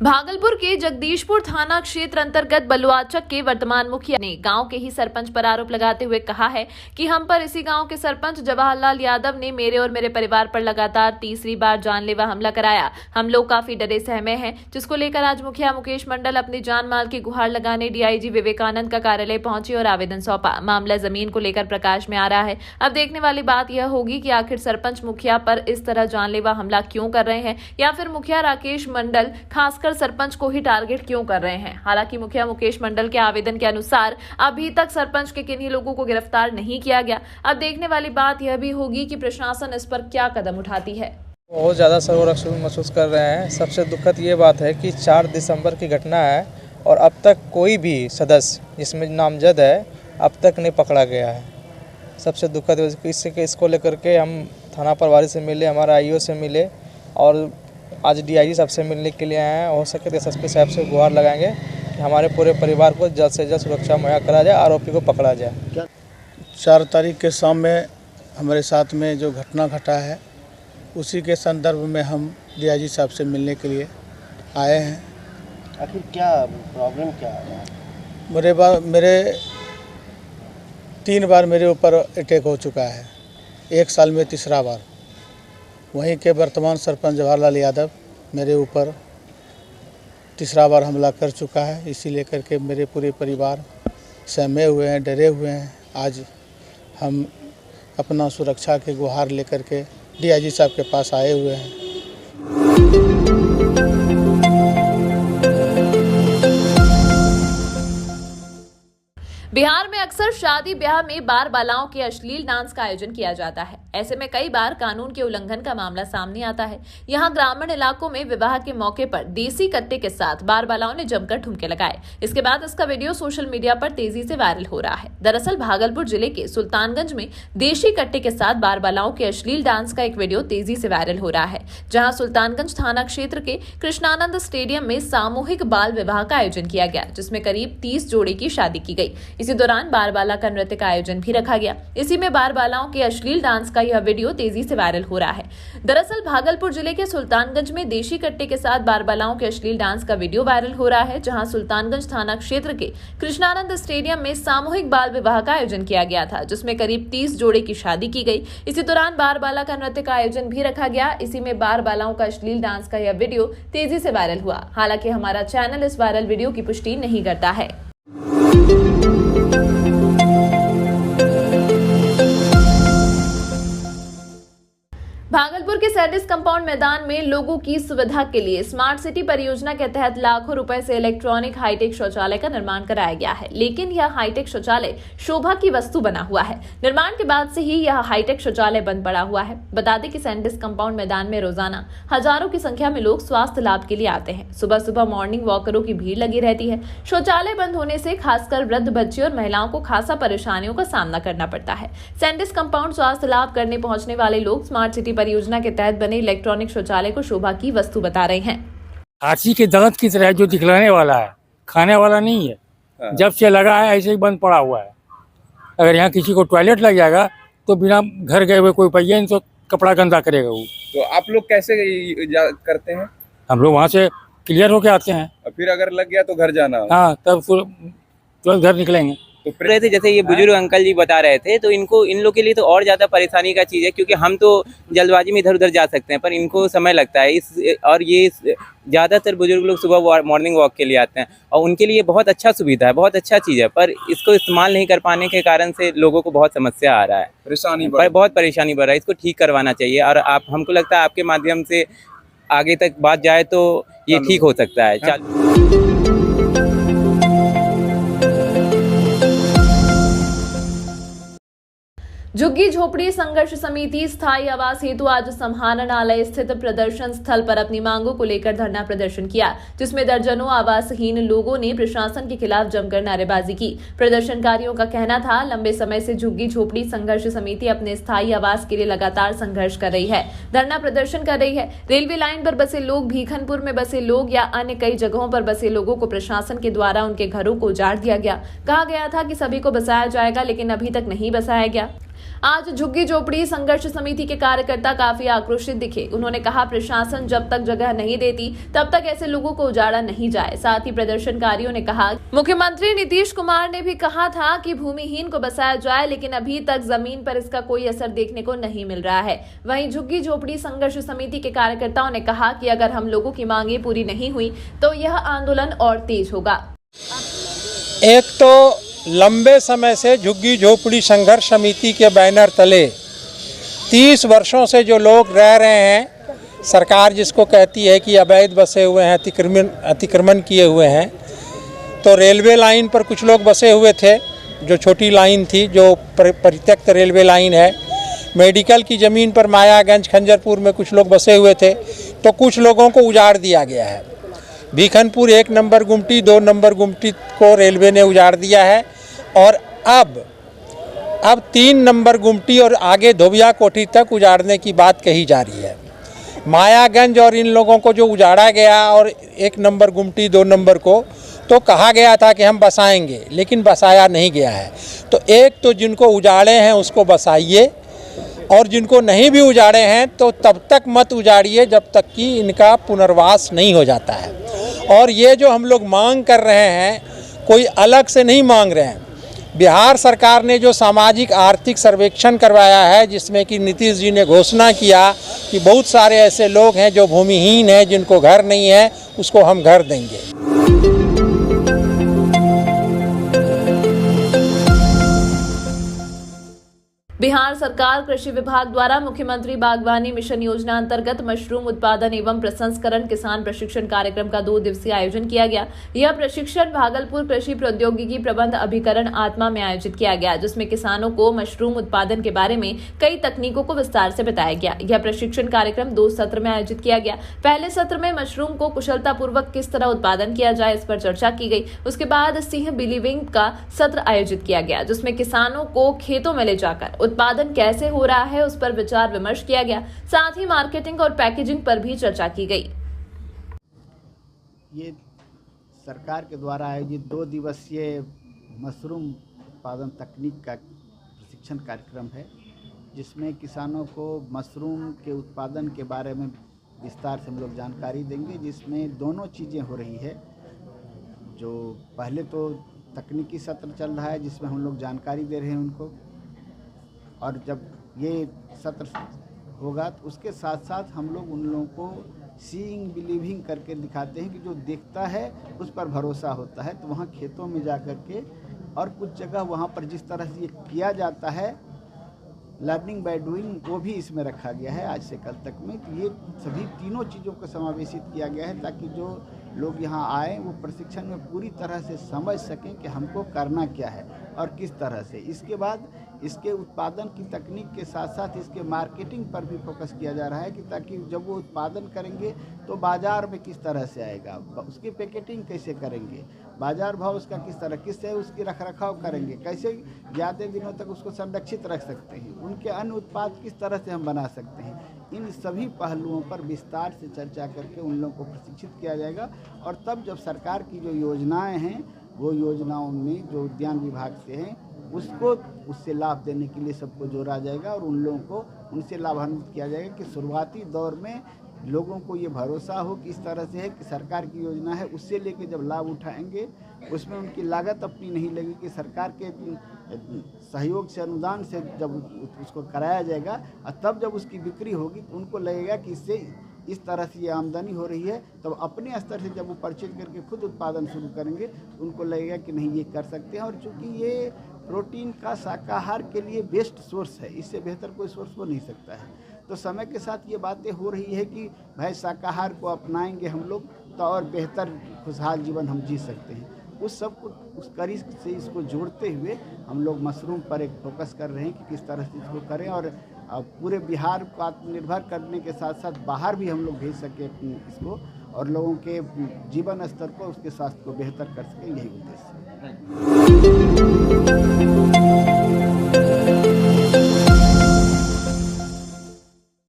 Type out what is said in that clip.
भागलपुर के जगदीशपुर थाना क्षेत्र अंतर्गत बलुआचक के वर्तमान मुखिया ने गांव के ही सरपंच पर आरोप लगाते हुए कहा है कि हम पर इसी गांव के सरपंच जवाहरलाल यादव ने मेरे और मेरे परिवार पर लगातार तीसरी बार जानलेवा हमला कराया। हम लोग काफी डरे सहमे हैं, जिसको लेकर आज मुखिया मुकेश मंडल अपनी जान माल की गुहार लगाने डीआईजी विवेकानंद का कार्यालय पहुंचे और आवेदन सौंपा। मामला जमीन को लेकर प्रकाश में आ रहा है। अब देखने वाली बात यह होगी कि आखिर सरपंच मुखिया पर इस तरह जानलेवा हमला क्यों कर रहे हैं, या फिर मुखिया राकेश मंडल खासकर सरपंच को ही टारगेट क्यों कर रहे हैं। हालांकि मुखिया मुकेश मंडल के आवेदन के अनुसार अभी तक सरपंच के किन्हीं लोगों को गिरफ्तार नहीं किया गया। अब देखने वाली बात यह भी होगी कि प्रशासन इस पर क्या कदम उठाती है। बहुत ज़्यादा सर्वरक्षण महसूस कर रहे हैं। सबसे दुखद ये बात है कि 4 दिसंबर की घटना है और अब तक कोई भी सदस्य जिसमें नामजद है अब तक नहीं पकड़ा गया है। सबसे दुखद इसको लेकर के हम थाना प्रभारी से मिले, हमारे आईओ से मिले और आज डीआईजी साहब से मिलने के लिए आए हैं। हो सके तो एसएसपी साहब से गुहार लगाएंगे कि हमारे पूरे परिवार को जल्द से जल्द सुरक्षा मुहैया करा जाए, आरोपी को पकड़ा जाए। 4 तारीख के शाम में हमारे साथ में जो घटना घटा है उसी के संदर्भ में हम डीआईजी साहब से मिलने के लिए आए हैं। आखिर क्या प्रॉब्लम क्या है? मेरे 3 बार मेरे ऊपर अटैक हो चुका है, 1 साल में तीसरा बार। वहीं के वर्तमान सरपंच जवाहरलाल यादव मेरे ऊपर तीसरा बार हमला कर चुका है। इसी लेकर के मेरे पूरे परिवार सहमे हुए हैं, डरे हुए हैं। आज हम अपना सुरक्षा के गुहार लेकर के डीआईजी साहब के पास आए हुए हैं। बिहार में अक्सर शादी ब्याह में बार बालाओं के अश्लील डांस का आयोजन किया जाता है। ऐसे में कई बार कानून के उल्लंघन का मामला सामने आता है। यहाँ ग्रामीण इलाकों में विवाह के मौके पर देसी कट्टे के साथ बार बालाओं ने जमकर ठुमके लगाए। इसके बाद इसका वीडियो सोशल मीडिया पर तेजी से वायरल हो रहा है। दरअसल भागलपुर जिले के सुल्तानगंज में देसी कट्टे के साथ बार बालाओं के अश्लील डांस का एक वीडियो तेजी से वायरल हो रहा है, जहाँ सुल्तानगंज थाना क्षेत्र के कृष्णानंद स्टेडियम में सामूहिक बाल विवाह का आयोजन किया गया, जिसमें करीब 30 जोड़े की शादी की गई। इसी दौरान बार बाला का नृत्य का आयोजन भी रखा गया। इसी में बार बालाओं के अश्लील डांस का यह वीडियो तेजी से वायरल हो रहा है। दरअसल भागलपुर जिले के सुल्तानगंज में देशी कट्टे के साथ बार बालाओं के अश्लील डांस का वीडियो वायरल हो रहा है, जहां सुल्तानगंज थाना क्षेत्र के कृष्णानंद स्टेडियम में सामूहिक बाल विवाह का आयोजन किया गया था, जिसमें करीब 30 जोड़े की शादी की गई। इसी दौरान बार बाला का नृत्य का आयोजन भी रखा गया। इसी में बार बालाओं का अश्लील डांस का यह वीडियो तेजी से वायरल हुआ। हालांकि हमारा चैनल इस वायरल वीडियो की पुष्टि नहीं करता है। भागलपुर के सैंडिस कंपाउंड मैदान में लोगों की सुविधा के लिए स्मार्ट सिटी परियोजना के तहत लाखों रुपए से इलेक्ट्रॉनिक हाईटेक शौचालय का निर्माण कराया गया है, लेकिन यह हाईटेक शौचालय शोभा की वस्तु बना हुआ है। निर्माण के बाद से ही यह हाईटेक शौचालय बंद पड़ा हुआ है। बता दें कि सैंडिस कंपाउंड मैदान में रोजाना हजारों की संख्या में लोग स्वास्थ्य लाभ के लिए आते हैं। सुबह सुबह मॉर्निंग वॉकरों की भीड़ लगी रहती है। शौचालय बंद होने से खासकर वृद्ध बच्चे और महिलाओं को खासा परेशानियों का सामना करना पड़ता है। सैंडिस कंपाउंड स्वास्थ्य लाभ करने पहुंचने वाले लोग स्मार्ट सिटी परियोजना के तहत बने इलेक्ट्रॉनिक शौचालय को शोभा की वस्तु बता रहे हैं। हाथी के दांत की तरह जो दिखलाने वाला है, खाने वाला नहीं है। जब से लगा है ऐसे ही बंद पड़ा हुआ है। अगर यहाँ किसी को टॉयलेट लग जाएगा तो बिना घर गए हुए कोई पहिए नहीं तो कपड़ा गंदा करेगा वो। तो आप लोग कैसे करते हैं? हम लोग वहाँ से क्लियर होके आते हैं। फिर अगर लग गया तो घर जाना? हाँ, तब तुरंत घर निकलेंगे। तो रहे थे जैसे ये बुजुर्ग अंकल जी बता रहे थे, तो इन लोग के लिए तो और ज़्यादा परेशानी का चीज़ है, क्योंकि हम तो जल्दबाजी में इधर उधर जा सकते हैं पर इनको समय लगता है। और ये ज़्यादातर बुजुर्ग लोग सुबह मॉर्निंग वॉक के लिए आते हैं और उनके लिए बहुत अच्छा सुविधा है, बहुत अच्छा चीज़ है, पर इसको इस्तेमाल नहीं कर पाने के कारण से लोगों को बहुत समस्या आ रहा है, बहुत परेशानी बढ़ रहा है। इसको ठीक करवाना चाहिए और हमको लगता है आपके माध्यम से आगे तक बात जाए तो ये ठीक हो सकता है। झुग्गी झोपड़ी संघर्ष समिति स्थायी आवास हेतु आज समाहरणालय स्थित प्रदर्शन स्थल पर अपनी मांगों को लेकर धरना प्रदर्शन किया, जिसमें दर्जनों आवासहीन लोगों ने प्रशासन के खिलाफ जमकर नारेबाजी की। प्रदर्शनकारियों का कहना था, लंबे समय से झुग्गी झोपड़ी संघर्ष समिति अपने स्थायी आवास के लिए लगातार संघर्ष कर रही है, धरना प्रदर्शन कर रही है। रेलवे लाइन पर बसे लोग, भीखनपुर में बसे लोग या अन्य कई जगहों पर बसे लोगों को प्रशासन के द्वारा उनके घरों को उजाड़ दिया गया। कहा गया था कि सभी को बसाया जाएगा, लेकिन अभी तक नहीं बसाया गया। आज झुग्गी झोपड़ी संघर्ष समिति के कार्यकर्ता काफी आक्रोशित दिखे। उन्होंने कहा प्रशासन जब तक जगह नहीं देती तब तक ऐसे लोगों को उजाड़ा नहीं जाए। साथ ही प्रदर्शनकारियों ने कहा मुख्यमंत्री नीतीश कुमार ने भी कहा था कि भूमिहीन को बसाया जाए, लेकिन अभी तक जमीन पर इसका कोई असर देखने को नहीं मिल रहा है। वहीं झुग्गी झोपड़ी संघर्ष समिति के कार्यकर्ताओं ने कहा कि अगर हम लोगों की मांगे पूरी नहीं हुई तो यह आंदोलन और तेज होगा। एक तो लंबे समय से झुग्गी झोपड़ी संघर्ष समिति के बैनर तले 30 वर्षों से जो लोग रह रहे हैं, सरकार जिसको कहती है कि अवैध बसे हुए हैं, अतिक्रमण किए हुए हैं, तो रेलवे लाइन पर कुछ लोग बसे हुए थे, जो छोटी लाइन थी, जो परित्यक्त रेलवे लाइन है। मेडिकल की ज़मीन पर मायागंज खंजरपुर में कुछ लोग बसे हुए थे, तो कुछ लोगों को उजाड़ दिया गया है। भीखनपुर 1 नंबर गुमटी 2 नंबर गुमटी को रेलवे ने उजाड़ दिया है और अब 3 नंबर गुमटी और आगे धोबिया कोठी तक उजाड़ने की बात कही जा रही है। मायागंज और इन लोगों को जो उजाड़ा गया और 1 नंबर गुमटी 2 नंबर को तो कहा गया था कि हम बसाएंगे, लेकिन बसाया नहीं गया है। तो एक तो जिनको उजाड़े हैं उसको बसाइए, और जिनको नहीं भी उजाड़े हैं तो तब तक मत उजाड़िए जब तक कि इनका पुनर्वास नहीं हो जाता है। और ये जो हम लोग मांग कर रहे हैं, कोई अलग से नहीं मांग रहे हैं। बिहार सरकार ने जो सामाजिक आर्थिक सर्वेक्षण करवाया है, जिसमें कि नीतीश जी ने घोषणा किया कि बहुत सारे ऐसे लोग हैं जो भूमिहीन हैं, जिनको घर नहीं है, उसको हम घर देंगे। बिहार सरकार कृषि विभाग द्वारा मुख्यमंत्री बागवानी मिशन योजना अंतर्गत मशरूम उत्पादन एवं प्रसंस्करण किसान प्रशिक्षण कार्यक्रम का 2 दिवसीय आयोजन किया गया। यह प्रशिक्षण भागलपुर कृषि प्रौद्योगिकी प्रबंध अभिकरण आत्मा में आयोजित किया गया, जिसमें किसानों को मशरूम उत्पादन के बारे में कई तकनीकों को विस्तार से बताया गया। यह प्रशिक्षण कार्यक्रम 2 सत्र में आयोजित किया गया। पहले सत्र में मशरूम को कुशलतापूर्वक किस तरह उत्पादन किया जाए, इस पर चर्चा की गई। उसके बाद सिंह बिलीविंग का सत्र आयोजित किया गया, जिसमें किसानों को खेतों में ले जाकर उत्पादन कैसे हो रहा है उस पर विचार विमर्श किया गया। साथ ही मार्केटिंग और पैकेजिंग पर भी चर्चा की गई। ये सरकार के द्वारा आयोजित 2 दिवसीय मशरूम उत्पादन तकनीक का प्रशिक्षण कार्यक्रम है, जिसमें किसानों को मशरूम के उत्पादन के बारे में विस्तार से हम लोग जानकारी देंगे, जिसमें दोनों चीज़ें हो रही है। जो पहले तो तकनीकी सत्र चल रहा है जिसमें हम लोग जानकारी दे रहे हैं उनको, और जब ये सत्र होगा तो उसके साथ साथ हम लोग उन लोगों को सीइंग बिलीविंग करके दिखाते हैं कि जो देखता है उस पर भरोसा होता है। तो वहाँ खेतों में जा कर के और कुछ जगह वहाँ पर जिस तरह से ये किया जाता है, लर्निंग बाय डूइंग, वो भी इसमें रखा गया है आज से कल तक में। तो ये सभी तीनों चीज़ों को समावेशित किया गया है ताकि जो लोग यहाँ आए वो प्रशिक्षण में पूरी तरह से समझ सकें कि हमको करना क्या है और किस तरह से। इसके बाद इसके उत्पादन की तकनीक के साथ साथ इसके मार्केटिंग पर भी फोकस किया जा रहा है कि ताकि जब वो उत्पादन करेंगे तो बाज़ार में किस तरह से आएगा, उसकी पैकेटिंग कैसे करेंगे, बाज़ार भाव उसका किस तरह, किससे उसकी रखरखाव करेंगे, कैसे ज़्यादा दिनों तक उसको संरक्षित रख सकते हैं, उनके अन्य उत्पाद किस तरह से हम बना सकते हैं। इन सभी पहलुओं पर विस्तार से चर्चा करके उन लोगों को प्रशिक्षित किया जाएगा। और तब जब सरकार की जो योजनाएं हैं वो योजनाओं में जो उद्यान विभाग से हैं उससे लाभ देने के लिए सबको जोड़ा जाएगा और उन लोगों को उनसे लाभान्वित किया जाएगा कि शुरुआती दौर में लोगों को ये भरोसा हो कि इस तरह से है कि सरकार की योजना है, उससे लेके जब लाभ उठाएंगे उसमें उनकी लागत अपनी नहीं लगेगी कि सरकार के सहयोग से, अनुदान से जब उसको कराया जाएगा और तब जब उसकी बिक्री होगी तो उनको लगेगा कि इससे इस तरह से ये आमदनी हो रही है। तब अपने स्तर से जब वो परचेज करके खुद उत्पादन शुरू करेंगे तो उनको लगेगा कि नहीं ये कर सकते हैं। और चूँकि ये प्रोटीन का शाकाहार के लिए बेस्ट सोर्स है, इससे बेहतर कोई सोर्स हो नहीं सकता है। तो समय के साथ ये बातें हो रही है कि भाई शाकाहार को अपनाएंगे हम लोग तो और बेहतर खुशहाल जीवन हम जी सकते हैं। उस सब को उस कड़ी से इसको जोड़ते हुए हम लोग मशरूम पर एक फोकस कर रहे हैं कि किस तरह से इसको करें और पूरे बिहार को आत्मनिर्भर करने के साथ साथ बाहर भी हम लोग भेज सकें इसको और लोगों के जीवन स्तर को, उसके स्वास्थ्य को बेहतर कर सकें, यही उद्देश्य है।